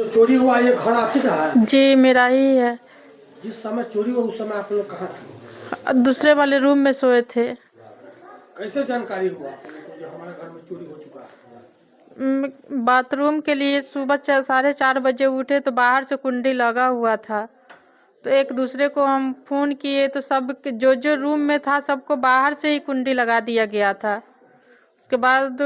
चोरी हुआ ये घर आपकी का है? जी मेरा ही है। जिस समय चोरी हुआ उस समय आप लोग कहाँ थे? दूसरे वाले रूम में सोए थे। कैसे जानकारी हुआ कि हमारे घर में चोरी हो चुका है? बाथरूम के लिए सुबह 4:30 बजे उठे तो बाहर से कुंडी लगा हुआ था, तो एक दूसरे को हम फोन किए तो सब जो जो रूम में था सबको बाहर से ही कुंडी लगा दिया गया था। उसके बाद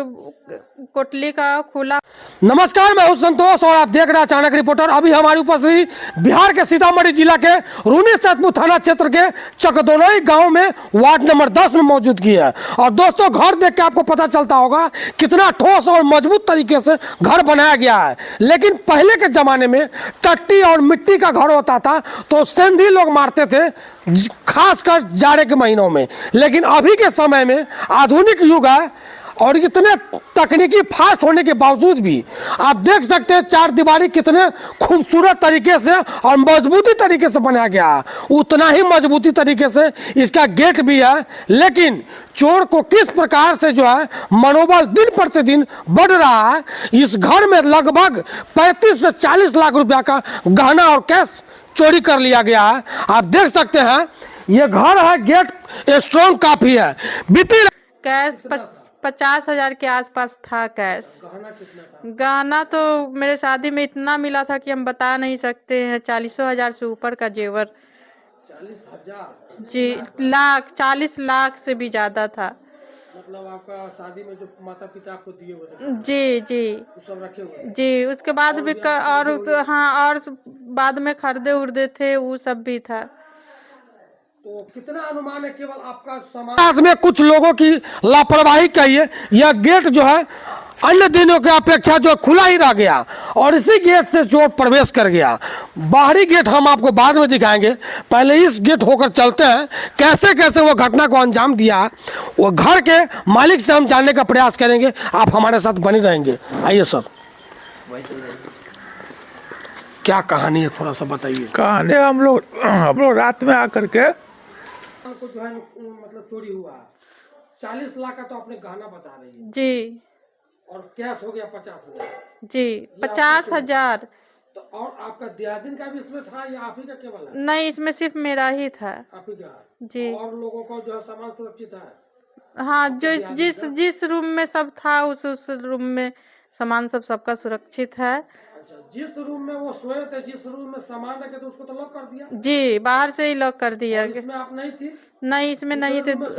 कोटली का खुला। नमस्कार, मैं हूं संतोष और आप देख रहे हैं अचानक रिपोर्टर। अभी हमारी उपस्थिति बिहार के सीतामढ़ी जिला के रूनी सैदपुर थाना क्षेत्र के चकदोलई गांव में वार्ड नंबर 10 में मौजूद की है। और दोस्तों, घर देख के आपको पता चलता होगा कितना ठोस और मजबूत तरीके से घर बनाया गया है। लेकिन पहले के जमाने में टट्टी और मिट्टी का घर होता था तो सेंधी लोग मारते थे, खासकर जाड़े के महीनों में। लेकिन अभी के समय में आधुनिक युग है और इतने तकनीकी फास्ट होने के बावजूद भी आप देख सकते हैं चार दीवारी कितने खूबसूरत तरीके से और मजबूती तरीके से बनाया गया है। उतना ही मजबूती तरीके से इसका गेट भी है। लेकिन चोर को किस प्रकार से जो है मनोबल दिन प्रतिदिन बढ़ रहा है। इस घर में लगभग 35 से 40 लाख रुपया का गहना और कैश चोरी कर लिया गया है। आप देख सकते हैं ये घर है, गेट स्ट्रॉन्ग काफी है। बीती कैश 50,000 के आसपास था कैश। गहना तो मेरे शादी में इतना मिला था कि हम बता नहीं सकते हैं। 40,000 से ऊपर का जेवर। 40,000 जी, 40 लाख से भी ज्यादा था। मतलब आपका शादी में जो माता पिता आपको दिए हुए थे? जी जी सब रखे हुए? जी, उसके बाद भी और तो हाँ, और बाद में खरीदे उर्दे थे वो सब भी था। तो कितना अनुमान है केवल आपका समाज में कुछ लोगों की लापरवाही कहिए, यह गेट जो है अन्य दिनों की अपेक्षा जो खुला ही रह गया और इसी गेट से चोर प्रवेश कर गया। बाहरी गेट हम आपको बाद में दिखाएंगे, पहले इस गेट होकर चलते हैं कैसे कैसे वो घटना को अंजाम दिया। वो घर के मालिक से हम जानने का प्रयास करेंगे, आप हमारे साथ बने रहेंगे। आइए सर, क्या कहानी है थोड़ा सा बताइए। कहानी हम लोग रात में आकर के को जो है मतलब चोरी हुआ 40 लाख का तो आपने गहना बता रही है जी, और कैश हो गया 50,000 जी 50,000। तो और आपका दियादिन का भी इसमें था या आप ही का केवल है? नहीं, इसमें सिर्फ मेरा ही था। आप ही का जी। और लोगों को जो है सामान सुरक्षित है? हाँ, जो जिस रूम में सब था उस रूम में सामान सबका सुरक्षित है। अच्छा, जिस रूम में वो सोए थे, जिस रूम में सामान रखे थे उसको तो लॉक कर दिया? जी, बाहर से ही लॉक कर दिया गया। इसमें आप नहीं थी? नहीं, इसमें नहीं थे। आपका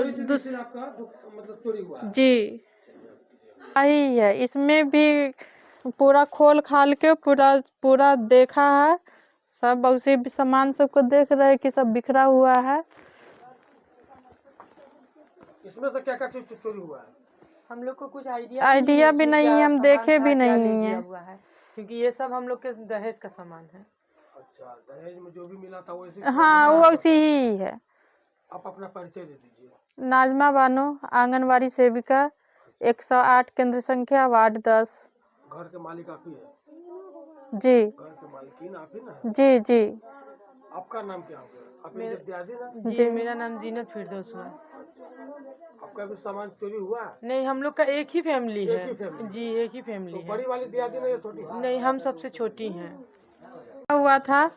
मतलब चोरी हुआ? जी, यही है। इसमें भी पूरा खोल खाल के पूरा देखा है। सब उसी सामान सबको देख रहे हैं कि सब बिखरा हुआ है। इसमें से क्या क्या चीज चोरी हुआ है? हम लोग को कुछ आइडिया भी नहीं है, हम देखे भी नहीं है। क्योंकि ये सब हम लोग के दहेज का सामान है। अच्छा, दहेज में जो भी मिला था वो इसी? हाँ, वो उसी ही है। आप अपना परिचय दे दीजिए। नाजमा बानो, आंगनवाड़ी सेविका, 108 केंद्र संख्या, वार्ड 10। घर के मालिक आप ही है? जी। घर के मालकिन आप ही ना? जी जी। आपका नाम क्या होगा? आप मेरे दियादी ना? जी, मेरा नाम जीनत फिरदौस है। आपका भी सामान चोरी हुआ? नहीं, हम लोग का एक ही फैमिली है। एक ही फैमिली? जी, एक ही फैमिली है। बड़ी वाली दियादी नहीं है, छोटी? नहीं, हम सबसे छोटी हैं। हुआ था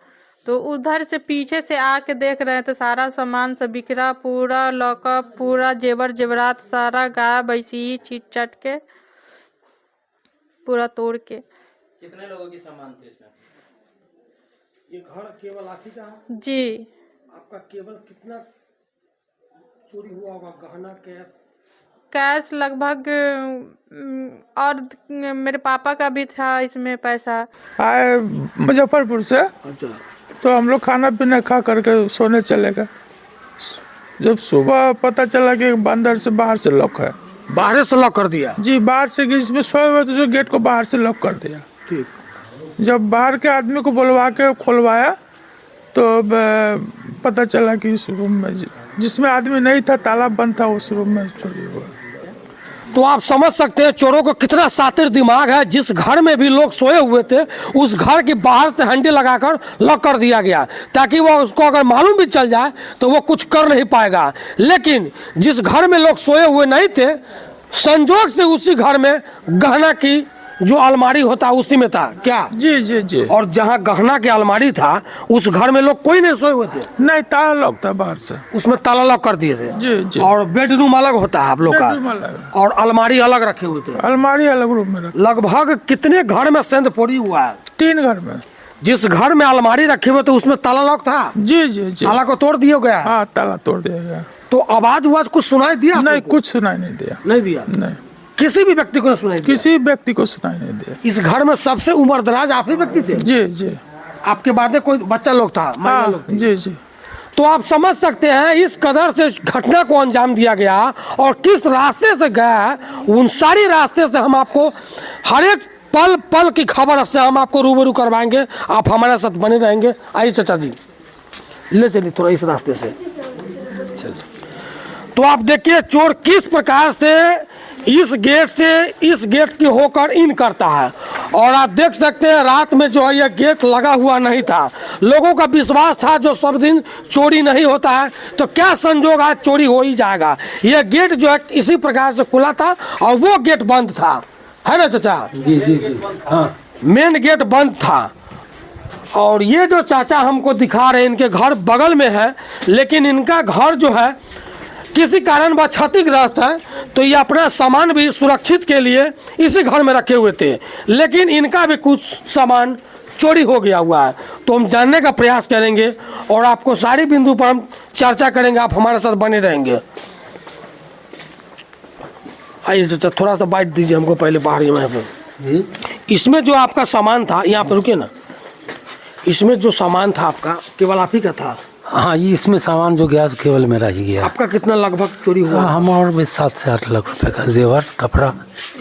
तो उधर से पीछे से आके देख रहे हैं तो सारा सामान सब बिखरा, पूरा लॉकअप, पूरा जेवर जेवरात सारा गायब, ऐसी ही छीट चट के पूरा तोड़ के। कितने लोगों की सामान थे इसमें? ये घर केवल आप ही का है? जी। आपका केवल कितना चोरी हुआ होगा? गहना, कैश लगभग और मेरे पापा का भी था इसमें पैसा। आए मुजफ्फरपुर से। अच्छा। तो हम लोग खाना पीना खा करके सोने चले गए। जब सुबह पता चला कि अंदर से बाहर से लॉक है। बाहर से लॉक कर दिया? जी, बाहर से इसमें सोए हुए तो गेट को बाहर से लॉक कर दिया। ठीक। जब बाहर के आदमी को बुलवा के खोलवाया तो पता चला कि इस रूम में जिसमें आदमी नहीं था, ताला बंद था, उस रूम में चोरी हुआ। तो आप समझ सकते हैं चोरों को कितना शातिर दिमाग है। जिस घर में भी लोग सोए हुए थे उस घर के बाहर से हंडी लगाकर लॉक कर दिया गया ताकि वो उसको अगर मालूम भी चल जाए तो वो कुछ कर नहीं पाएगा। लेकिन जिस घर में लोग सोए हुए नहीं थे, संजोग से उसी घर में गहना की जो अलमारी होता है उसी में था क्या? जी जी जी। और जहाँ गहना के अलमारी था उस घर में लोग कोई नहीं सोए हुए थे? नहीं, ताला लॉक था बाहर से। उसमें ताला लॉक कर दिए थे? जी जी। और बेडरूम अलग होता है आप लोग का? बेडरूम अलग। और अलमारी अलग रखे हुए थे? अलमारी अलग रूम में रख। लगभग कितने घर में सेंधपोरी हुआ है? 3 घर में। जिस घर में अलमारी रखे हुए थे उसमें ताला लॉक था? जी जी जी। ताला को तोड़ दिया गया? हाँ, ताला तोड़ दिया गया। तो आवाज कुछ सुनाई दिया? नहीं, आपको? कुछ सुनाई नहीं दिया। नहीं दिया? नहीं, किसी भी व्यक्ति को नहीं सुनाई दिया? किसी व्यक्ति को सुनाई नहीं दिया। इस घर में सबसे उम्रदराज आप ही व्यक्ति थे? जी जी। आपके बाद में कोई बच्चा लोग था, महिला हाँ लोग थे? जी जी। तो आप समझ सकते हैं इस कदर से घटना को अंजाम दिया गया और किस रास्ते से गया, उन सारी रास्ते से हम आपको हर एक पल पल की खबर से हम आपको रूबरू करवाएंगे। आप हमारे साथ बने रहेंगे। आइए चाचा जी, ले चलिए थोड़ा इस रास्ते से। तो आप देखिए चोर किस प्रकार से इस गेट की होकर इन करता है। और आप देख सकते हैं रात में जो है यह गेट लगा हुआ नहीं था। लोगों का विश्वास था जो सब दिन चोरी नहीं होता है तो क्या संजोग आज चोरी हो ही जाएगा। यह गेट जो है इसी प्रकार से खुला था और वो गेट बंद था, है ना चाचा? जी जी जी। हाँ, मेन गेट बंद था। और ये जो चाचा हमको दिखा रहे हैं इनके घर बगल में है, लेकिन इनका घर जो है किसी कारण वह क्षतिग्रस्त है। तो ये अपना सामान भी सुरक्षित के लिए इसी घर में रखे हुए थे, लेकिन इनका भी कुछ सामान चोरी हो गया हुआ है। तो हम जानने का प्रयास करेंगे और आपको सारी बिंदु पर हम चर्चा करेंगे। आप हमारे साथ बने रहेंगे। आइए चाचा थोड़ा सा बाइट दीजिए हमको पहले बाहर यहाँ पे। जी। इसमें जो आपका सामान था, यहाँ पे रुके ना, इसमें जो सामान था आपका केवल आप ही का था? हाँ, ये इसमें सामान जो गया केवल मेरा ही गया। आपका कितना लगभग चोरी हुआ? हम और भी 7 से 8 लाख रुपए का जेवर कपड़ा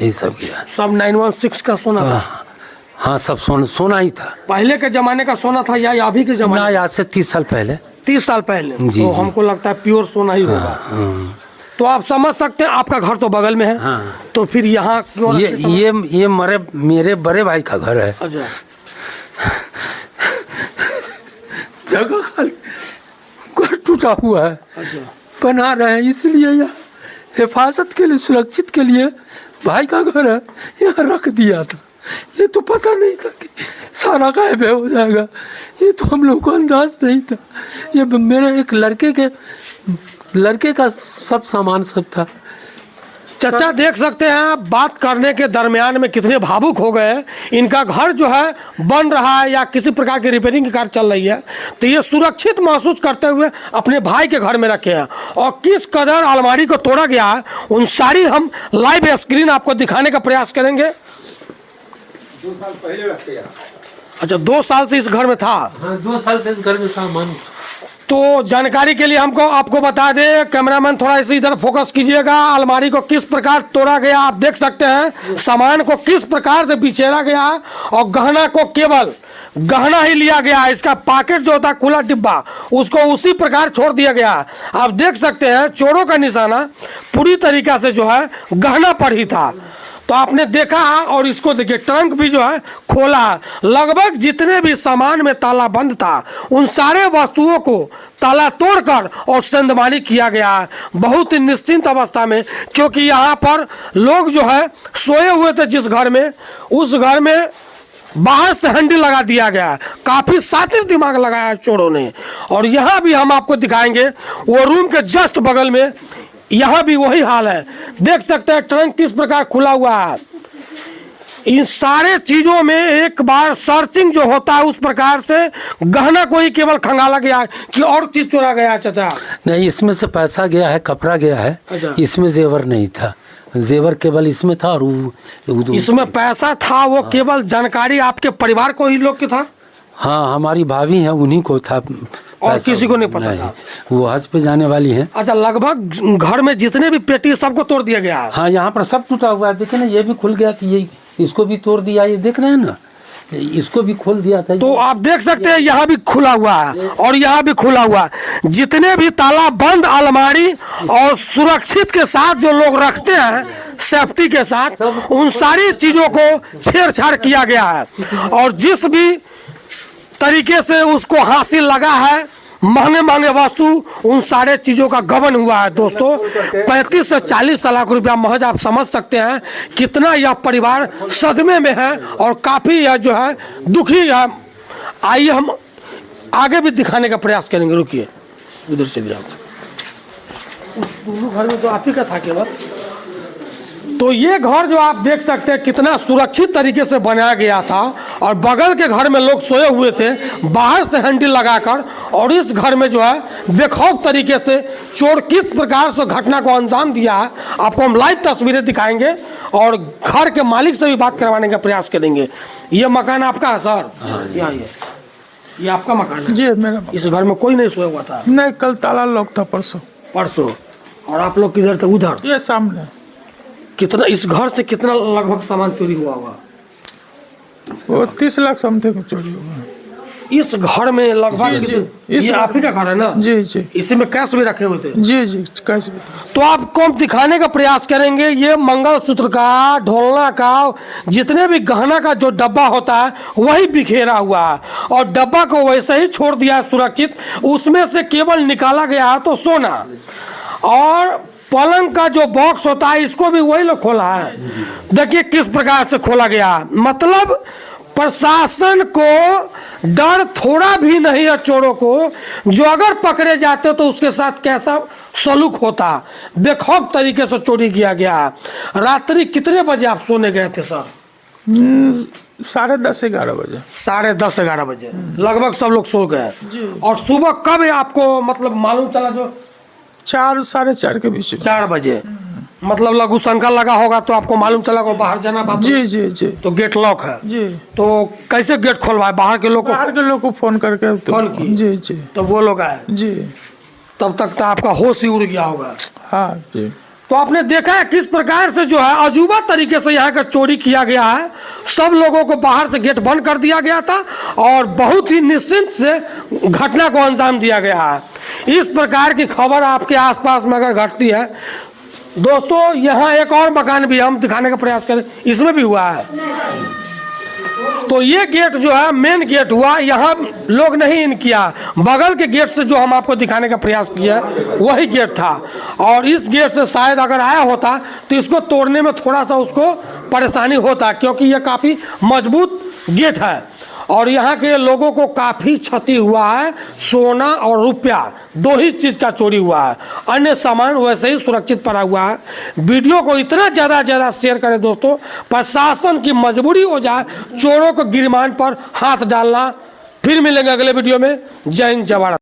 यही सब गया। सब 916 का सोना था? हाँ, सब सोना ही था। पहले के जमाने का सोना था या अभी के जमाने? ना, आज से 30 साल पहले। 30 साल पहले? जी, तो जी। हमको लगता है प्योर सोना ही होगा। तो आप समझ सकते हैं आपका घर तो बगल में है। हाँ। तो फिर यहाँ क्यों रखे सामान? ये मेरे बड़े भाई का घर है। अच्छा। जगह खाली, घर टूटा हुआ है, अच्छा। बना रहे हैं इसलिए यहाँ हिफाजत के लिए, सुरक्षित के लिए भाई का घर है, यहाँ रख दिया था। ये तो पता नहीं था कि सारा गायब हो जाएगा, ये तो हम लोग को अंदाज नहीं था। ये मेरे एक लड़के का सब सामान सब था। चाचा देख सकते हैं बात करने के दरमियान में कितने भावुक हो गए। इनका घर जो है बन रहा है या किसी प्रकार की रिपेयरिंग की कार्य चल रही है, तो ये सुरक्षित महसूस करते हुए अपने भाई के घर में रखे हैं। और किस कदर अलमारी को तोड़ा गया है उन सारी हम लाइव स्क्रीन आपको दिखाने का प्रयास करेंगे। 2 साल पहले रख गया। अच्छा, 2 साल से इस घर में था? हाँ, 2 साल से इस घर में सामान। तो जानकारी के लिए हमको आपको बता दें, कैमरामैन थोड़ा इसी इधर फोकस कीजिएगा। अलमारी को किस प्रकार तोड़ा गया आप देख सकते हैं, सामान को किस प्रकार से बिछेरा गया है और गहना को केवल गहना ही लिया गया है। इसका पैकेट जो होता है खुला डिब्बा, उसको उसी प्रकार छोड़ दिया गया है। आप देख सकते हैं चोरों का निशाना पूरी तरीका से जो है गहना पर ही था। तो आपने देखा है और इसको देखिए ट्रंक भी जो है खोला है। लगभग जितने भी सामान में ताला बंद था उन सारे वस्तुओं को ताला तोड़कर और सेंधमारी किया गया है बहुत ही निश्चिंत अवस्था में, क्योंकि यहाँ पर लोग जो है सोए हुए थे जिस घर में, उस घर में बाहर से हैंडल लगा दिया गया है। काफी शातिर दिमाग लगाया है चोरों ने। और यहाँ भी हम आपको दिखाएंगे वो रूम के जस्ट बगल में यहाँ भी वही हाल है। देख सकते हैं ट्रंक किस प्रकार खुला हुआ है। इन सारे चीजों में एक बार सर्चिंग जो होता है उस प्रकार से गहना को ही केवल खंगाला गया है कि और चीज चोरा गया है चाचा? नहीं, इसमें से पैसा गया है, कपड़ा गया है। अच्छा। इसमें जेवर नहीं था, जेवर केवल इसमें था। और इसमें पैसा था वो केवल जानकारी आपके परिवार को ही लोग के था? हाँ, हमारी भाभी है, उन्हीं को था। और किसी को नहीं पता था? वो हज पे जाने वाली है। अच्छा, लगभग घर में जितने भी पेटी सबको तोड़ दिया गया है? हाँ, यहाँ पर सब टूटा हुआ है। देखे ना, ये भी खुल गया कि ये इसको भी तोड़ दिया। ये देख रहे हैं ना, इसको भी खोल दिया था। तो आप देख सकते हैं यहाँ भी खुला हुआ है और यहाँ भी खुला हुआ है। जितने भी ताला बंद अलमारी और सुरक्षित के साथ जो लोग रखते हैं सेफ्टी के साथ, उन सारी चीजों को छेड़छाड़ किया गया है। और जिस भी तरीके से उसको हासिल लगा है महंगे महंगे वस्तु, उन सारे चीज़ों का गबन हुआ है दोस्तों। 35 से 40 लाख रुपया महज आप समझ सकते हैं कितना यह परिवार सदमे में है और काफ़ी यह जो है दुखी है। आइए हम आगे भी दिखाने का प्रयास करेंगे। रुकिए, उधर से भी आप। दोनों घर में तो आप ही का था केवल। तो ये घर जो आप देख सकते हैं कितना सुरक्षित तरीके से बनाया गया था और बगल के घर में लोग सोए हुए थे बाहर से हैंडल लगाकर, और इस घर में जो है बेखौफ तरीके से चोर किस प्रकार से घटना को अंजाम दिया है आपको हम लाइव तस्वीरें दिखाएंगे और घर के मालिक से भी बात करवाने का प्रयास करेंगे। ये मकान आपका है सर? यहाँ ये आपका मकान है? जी मेरा। इस घर में कोई नहीं सोया हुआ था? नहीं, कल ताला लॉक था परसों। और आप लोग किधर थे? उधर? ये सामने। कितना इस घर से कितना लगभग सामान चोरी हुआ होगा? वो 30 लाख समथिंग चोरी हुआ। इस घर में लगभग ये आप ही का घर है ना? जी जी। इसी में कैश भी रखे हुए थे? जी जी, कैश भी। तो आपको हम दिखाने का प्रयास करेंगे। ये मंगलसूत्र का, ढोलना का, जितने भी गहना का जो डब्बा होता है वही बिखेरा हुआ है और डब्बा को वैसे ही छोड़ दिया है सुरक्षित। उसमें से केवल निकाला गया है तो सोना, और पलंग का जो बॉक्स होता है इसको भी वही लोग खोला है। देखिए किस प्रकार से खोला गया, मतलब प्रशासन को डर थोड़ा भी नहीं है चोरों को, जो अगर पकड़े जाते तो उसके साथ कैसा सलूक होता। बेखौफ तरीके से चोरी किया गया। रात्रि कितने बजे आप सोने गए थे सर? 10:30-11 बजे। 10:30-11 बजे लगभग सब लोग सो गए। और सुबह कब आपको मतलब मालूम चला? जो 4-4:30 के बीच। 4 बजे मतलब लघु शंका लगा होगा तो आपको मालूम चला को बाहर जाना बात? जी जी जी। तो गेट लॉक है जी। तो कैसे गेट खोलवाए? बाहर के लोग को फोन करके फोन की? जी जी। तो वो लोग आए? जी। तब तक तो आपका होश ही उड़ गया होगा। हाँ जी। तो आपने देखा है किस प्रकार से जो है अजूबा तरीके से यहाँ का चोरी किया गया है। सब लोगों को बाहर से गेट बंद कर दिया गया था और बहुत ही निश्चिंत से घटना को अंजाम दिया गया है। इस प्रकार की खबर आपके आसपास में अगर घटती है दोस्तों, यहाँ एक और मकान भी हम दिखाने का प्रयास करें, इसमें भी हुआ है। तो ये गेट जो है मेन गेट हुआ, यहाँ लोग नहीं इन किया। बगल के गेट से जो हम आपको दिखाने का प्रयास किया वही गेट था, और इस गेट से शायद अगर आया होता तो इसको तोड़ने में थोड़ा सा उसको परेशानी होता, क्योंकि ये काफ़ी मजबूत गेट है और यहाँ के लोगों को काफ़ी क्षति हुआ है। सोना और रुपया 2 ही चीज़ का चोरी हुआ है, अन्य सामान वैसे ही सुरक्षित पड़ा हुआ है। वीडियो को इतना ज़्यादा शेयर करें दोस्तों, प्रशासन की मजबूरी हो जाए चोरों को गिरमान पर हाथ डालना। फिर मिलेंगे अगले वीडियो में। जय हिंद, जय भारत।